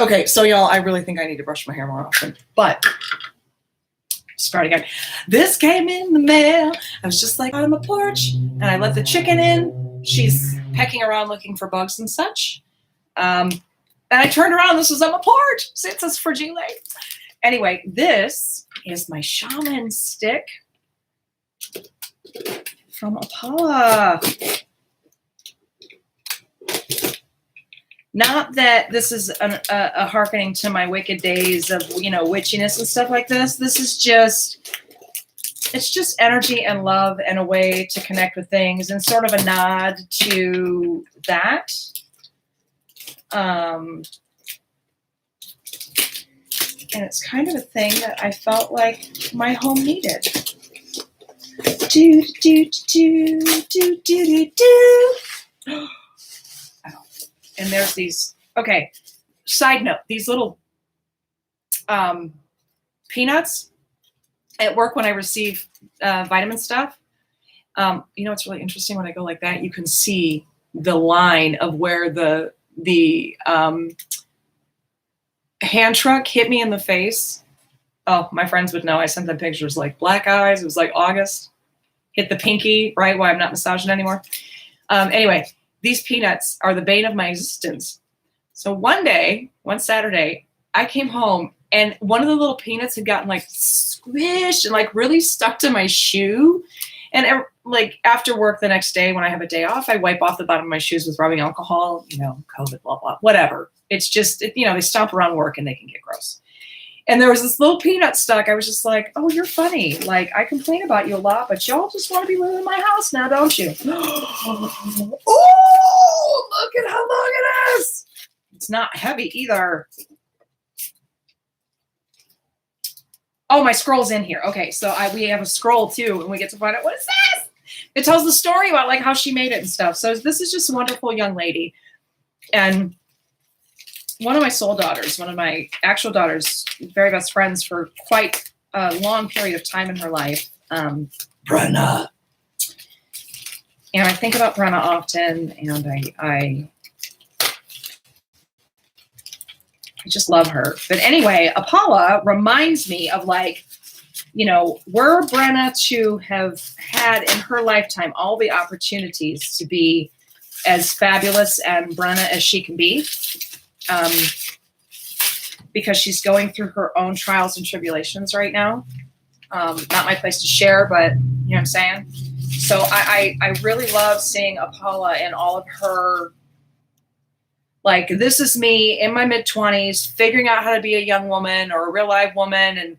Okay, so y'all, I really think I need to brush my hair more often, but start again. This came in the mail. I was just like on my porch, and I let the chicken in. She's pecking around looking for bugs and such. And I turned around. This was on my porch. It says fragile. Anyway, this is my shaman stick from Apollo. Not that this is a hearkening to my wicked days of, witchiness and stuff like this. This is it's just energy and love and a way to connect with things and sort of a nod to that. And it's kind of a thing that I felt like my home needed. Do, do, do, do, do, do, do. And there's these, okay, side note, these little peanuts at work when I receive vitamin stuff. It's really interesting when I go like that, you can see the line of where the hand truck hit me in the face. Oh, my friends would know. I sent them pictures like black eyes. It was like August. Hit the pinky, right? Why I'm not massaging anymore. Anyway. These peanuts are the bane of my existence. So one Saturday, I came home and one of the little peanuts had gotten like squished and like really stuck to my shoe. And like after work the next day, when I have a day off, I wipe off the bottom of my shoes with rubbing alcohol, COVID, blah, blah, whatever. It's just, they stomp around work and they can get gross. And there was this little peanut stuck. I was just like, oh, you're funny. Like, I complain about you a lot, but y'all just want to be living in my house now, don't you? Oh, look at how long it is. It's not heavy either. Oh, my scroll's in here. Okay, so we have a scroll too, and we get to find out what is this? It tells the story about like how she made it and stuff. So this is just a wonderful young lady. And one of my soul daughters, one of my actual daughters, very best friends for quite a long period of time in her life, Brenna. And I think about Brenna often, and I just love her. But anyway, Apollo reminds me of like, were Brenna to have had in her lifetime all the opportunities to be as fabulous and Brenna as she can be, because she's going through her own trials and tribulations right now. Not my place to share, but you know what I'm saying? So I really love seeing Apollo and all of her, like, this is me in my mid-20s, figuring out how to be a young woman or a real live woman and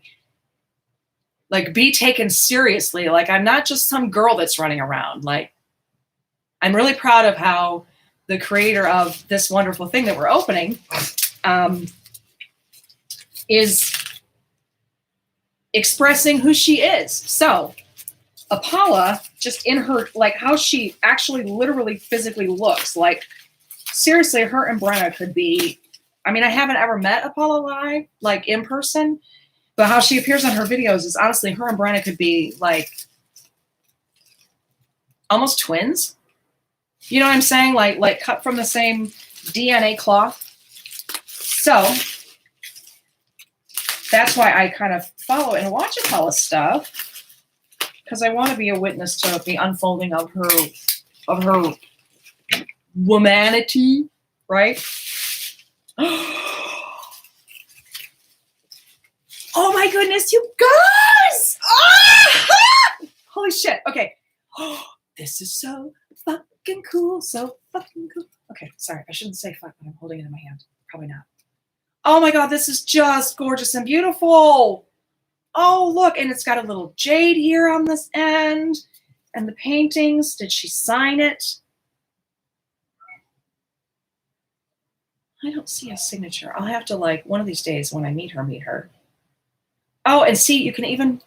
like be taken seriously. Like, I'm not just some girl that's running around. Like, I'm really proud of how the creator of this wonderful thing that we're opening is expressing who she is. So Apollo, just in her, like how she actually literally physically looks, like seriously, her and Brenna could be, I mean, I haven't ever met Apollo live, like in person, but how she appears on her videos is honestly, her and Brenna could be like almost twins. You know what I'm saying? Like cut from the same DNA cloth. So that's why I kind of follow and watch Apollo's stuff, because I want to be a witness to the unfolding of her womanity, right? Oh my goodness, you guys! Ah! Holy shit. Okay. This is so fucking cool. So fucking cool. Okay, sorry. I shouldn't say fuck, but I'm holding it in my hand. Probably not. Oh my God, this is just gorgeous and beautiful. Oh, look. And it's got a little jade here on this end. And the paintings. Did she sign it? I don't see a signature. I'll have to, like, one of these days when I meet her. Oh, and see, you can even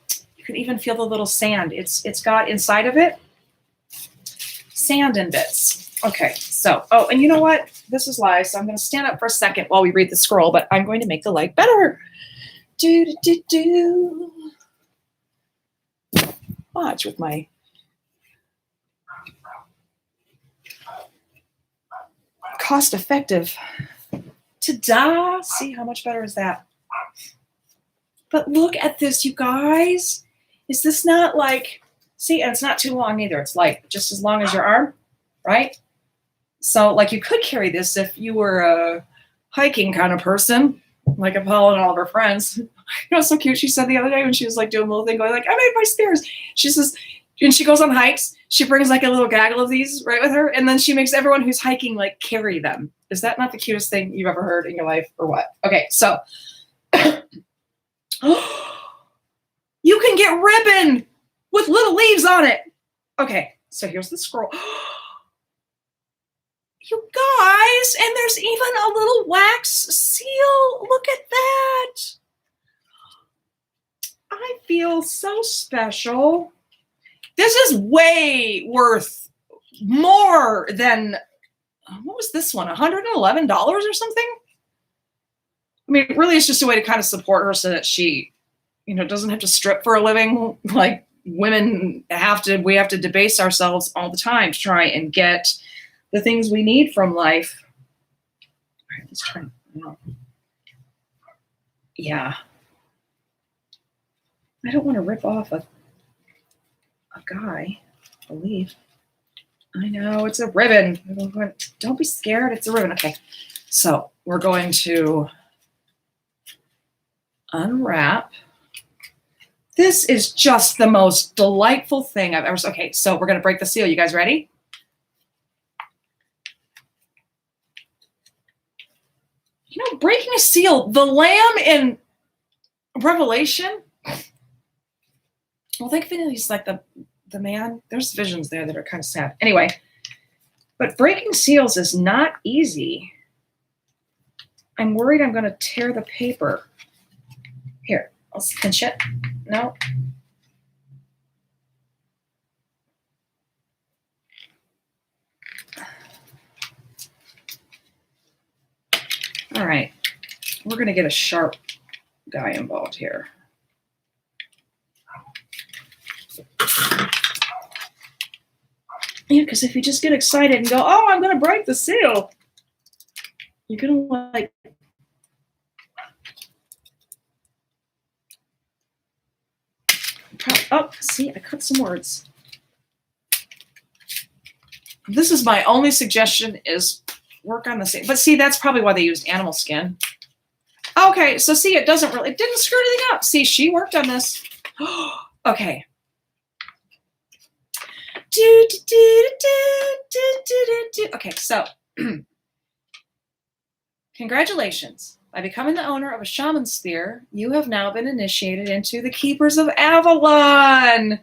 feel the little sand. It's got inside of it sand and bits. Okay, so, oh, and you know what? This is live, so I'm going to stand up for a second while we read the scroll, but I'm going to make the light better. Watch with my cost-effective to duh. See, how much better is that? But look at this, you guys. Is this not like, see, and it's not too long either. It's like just as long as your arm, right? So like you could carry this if you were a hiking kind of person, like Apollo and all of her friends. You know, so cute. She said the other day when she was like doing a little thing going like, I made my spears. She says, and she goes on hikes. She brings like a little gaggle of these right with her. And then she makes everyone who's hiking like carry them. Is that not the cutest thing you've ever heard in your life or what? Okay, so you can get ribbon with little leaves on it. Okay, so here's the scroll. You guys, and there's even a little wax seal. Look at that. I feel so special. This is way worth more than, what was this one? $111 or something? I mean, really, it's just a way to kind of support her so that she, you know, doesn't have to strip for a living. Like women we have to debase ourselves all the time to try and get the things we need from life. All right, let's try. Yeah. I don't want to rip off a guy, a leaf. I know, it's a ribbon. Don't be scared, it's a ribbon. Okay, so we're going to unwrap. This is just the most delightful thing I've ever seen. Okay, so we're going to break the seal. You guys ready? You know, breaking a seal, the lamb in Revelation. Well, think of it as like the man. There's visions there that are kind of sad. Anyway, but breaking seals is not easy. I'm worried I'm going to tear the paper. Here, I'll pinch it. No. All right. We're going to get a sharp guy involved here. Yeah, because if you just get excited and go, oh, I'm going to break the seal, you're going to like, oh, see, I cut some words. This is my only suggestion is work on the seal. But see, that's probably why they used animal skin. Okay, so see, it didn't screw anything up. See, she worked on this. Okay. Okay, so congratulations. By becoming the owner of a shaman spear, you have now been initiated into the Keepers of Avalon.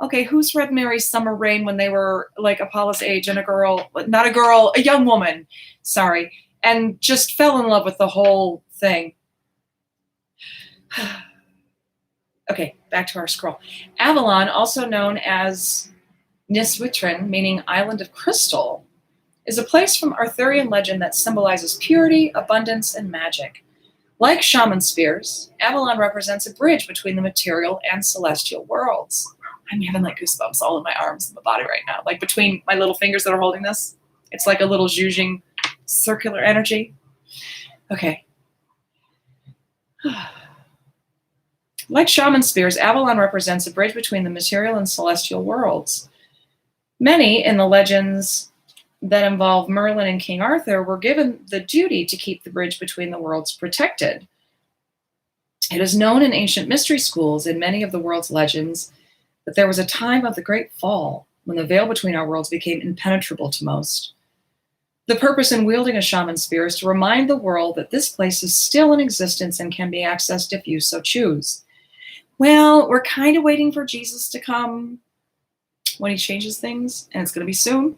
Okay, who's read Mary's Summer Rain when they were like Apollo's age and a young woman, sorry, and just fell in love with the whole thing? Okay, back to our scroll. Avalon, also known as Niswitrin, meaning Island of Crystal, is a place from Arthurian legend that symbolizes purity, abundance, and magic. Like shaman spears, Avalon represents a bridge between the material and celestial worlds. I'm having like goosebumps all in my arms and my body right now, like between my little fingers that are holding this. It's like a little zhuzhing circular energy. Okay. Like shaman spears, Avalon represents a bridge between the material and celestial worlds. Many in the legends that involve Merlin and King Arthur were given the duty to keep the bridge between the worlds protected. It is known in ancient mystery schools and many of the world's legends that there was a time of the Great Fall when the veil between our worlds became impenetrable to most. The purpose in wielding a shaman spear is to remind the world that this place is still in existence and can be accessed if you so choose. Well, we're kind of waiting for Jesus to come when he changes things, and it's going to be soon.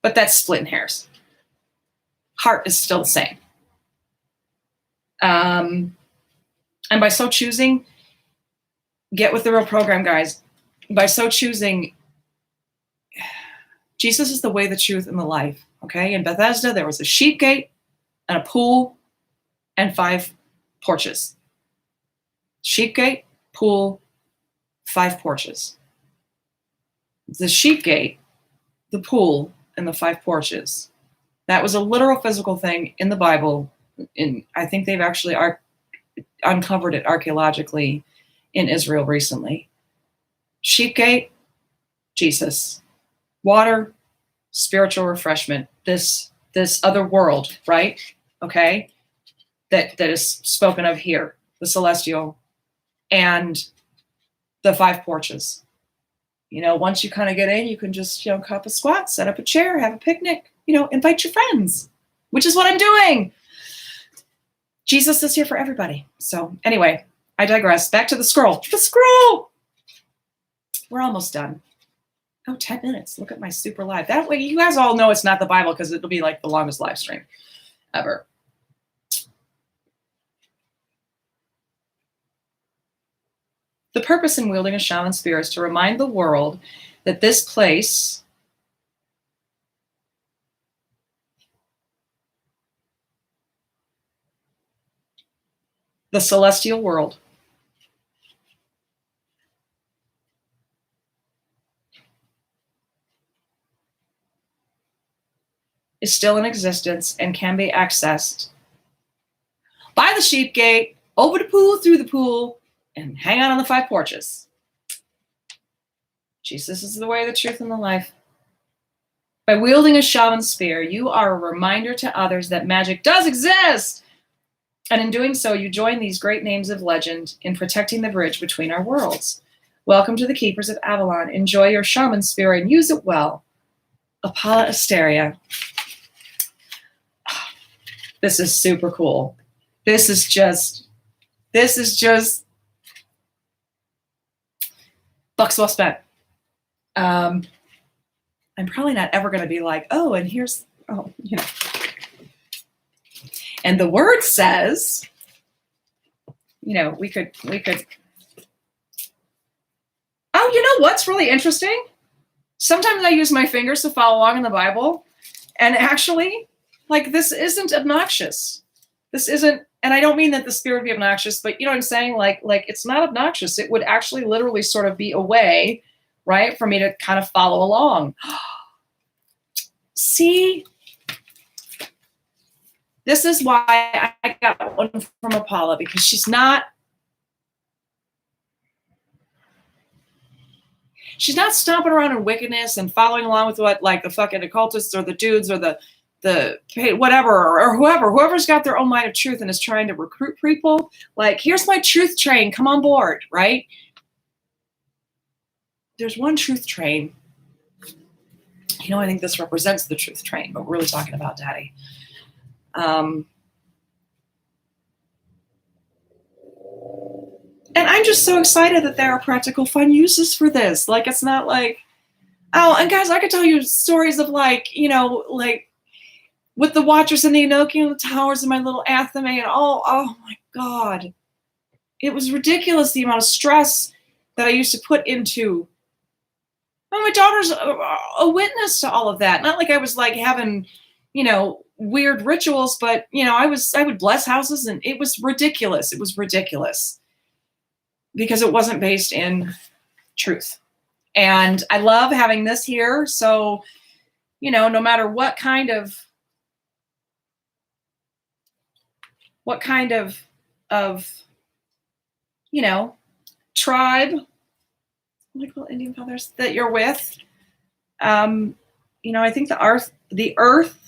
But that's splitting hairs. Heart is still the same. And by so choosing, get with the real program, guys. By so choosing, Jesus is the way, the truth, and the life. Okay? In Bethesda, there was a sheep gate and a pool and 5 porches. Sheep gate, pool, 5 porches. The sheep gate, the pool, and the 5 porches. That was a literal physical thing in the Bible And I think they've actually uncovered it archaeologically in Israel recently. Sheep gate, Jesus. Water, spiritual refreshment. This other world, right? Okay, that is spoken of here, the celestial, and the 5 porches. Once you kind of get in, you can just, cup a squat, set up a chair, have a picnic, invite your friends, which is what I'm doing. Jesus is here for everybody. So anyway, I digress. Back to the scroll. The scroll! We're almost done. Oh, 10 minutes. Look at my super live. That way you guys all know it's not the Bible because it'll be like the longest live stream ever. The purpose in wielding a shaman spear is to remind the world that this place the celestial world is still in existence and can be accessed by the sheep gate, over the pool, through the pool, and hang out on the 5 porches. Jesus is the way, the truth, and the life. By wielding a shaman spear, you are a reminder to others that magic does exist. And in doing so, you join these great names of legend in protecting the bridge between our worlds. Welcome to the Keepers of Avalon. Enjoy your shaman spear and use it well. Apolla'sOdyssey. This is super cool. This is just bucks well spent. I'm probably not ever going to be like, oh, and here's, And the word says, we could. Oh, what's really interesting? Sometimes I use my fingers to follow along in the Bible, and actually, this isn't obnoxious. This isn't, and I don't mean that the spirit would be obnoxious, but you know what I'm saying? Like it's not obnoxious. It would actually literally sort of be a way, right, for me to kind of follow along. See? This is why I got one from Apollo, because she's not stomping around in wickedness and following along with what the fucking occultists or the dudes or the whatever or whoever's got their own mind of truth and is trying to recruit people. Here's my truth train, come on board, right? There's one truth train. I think this represents the truth train, but we're really talking about Daddy. And I'm just so excited that there are practical, fun uses for this. It's not oh, and guys, I could tell you stories of with the Watchers and the Enochian and the Towers and my little Athame and oh my God. It was ridiculous the amount of stress that I used to put into. Well, my daughter's a witness to all of that. Not like I was having, weird rituals, but I would bless houses and it was ridiculous. It was ridiculous because it wasn't based in truth. And I love having this here. So, no matter what kind of tribe, like little Indian feathers, that you're with, I think the earth,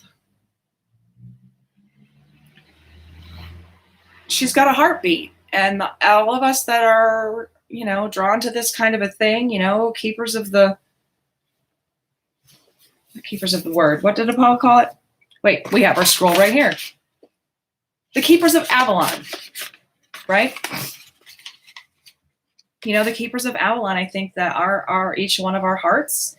she's got a heartbeat, and all of us that are, drawn to this kind of a thing, keepers of the word. What did Apollo call it? Wait, we have our scroll right here. The Keepers of Avalon, right? The Keepers of Avalon, I think that our each one of our hearts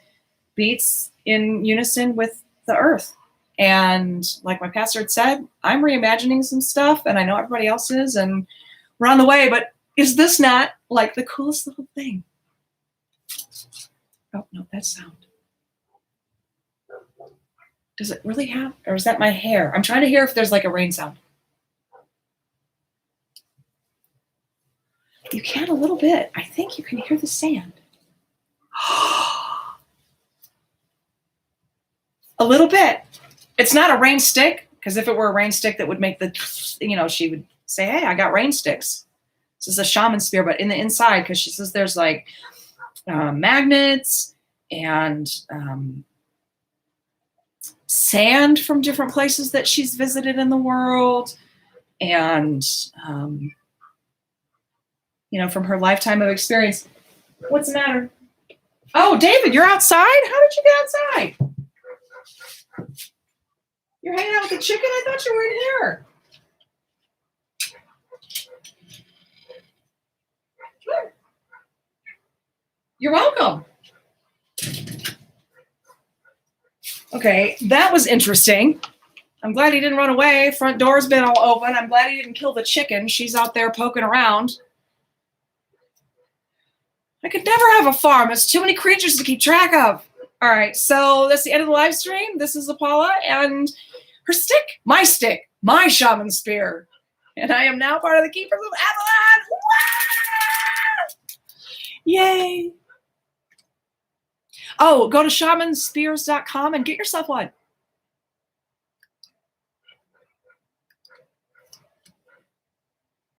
beats in unison with the earth. And like my pastor had said, I'm reimagining some stuff, and I know everybody else is, and we're on the way, but is this not the coolest little thing? Oh, no, that sound. Does it really have, or is that my hair? I'm trying to hear if there's a rain sound. You can a little bit. I think you can hear the sand. A little bit. It's not a rain stick, Because if it were a rain stick that would make the, she would say, hey, I got rain sticks. This is a shaman spear, but in the inside, because she says there's like magnets and sand from different places that she's visited in the world. And, from her lifetime of experience. What's the matter? Oh, David, you're outside? How did you get outside? You're hanging out with the chicken? I thought you were in here. Good. You're welcome. Okay, that was interesting. I'm glad he didn't run away. Front door's been all open. I'm glad he didn't kill the chicken. She's out there poking around. I could never have a farm. There's too many creatures to keep track of. All right, so that's the end of the live stream. This is Apollah and her stick, my shaman spear. And I am now part of the Keepers of Avalon. Yay. Oh, go to shamanspears.com and get yourself one.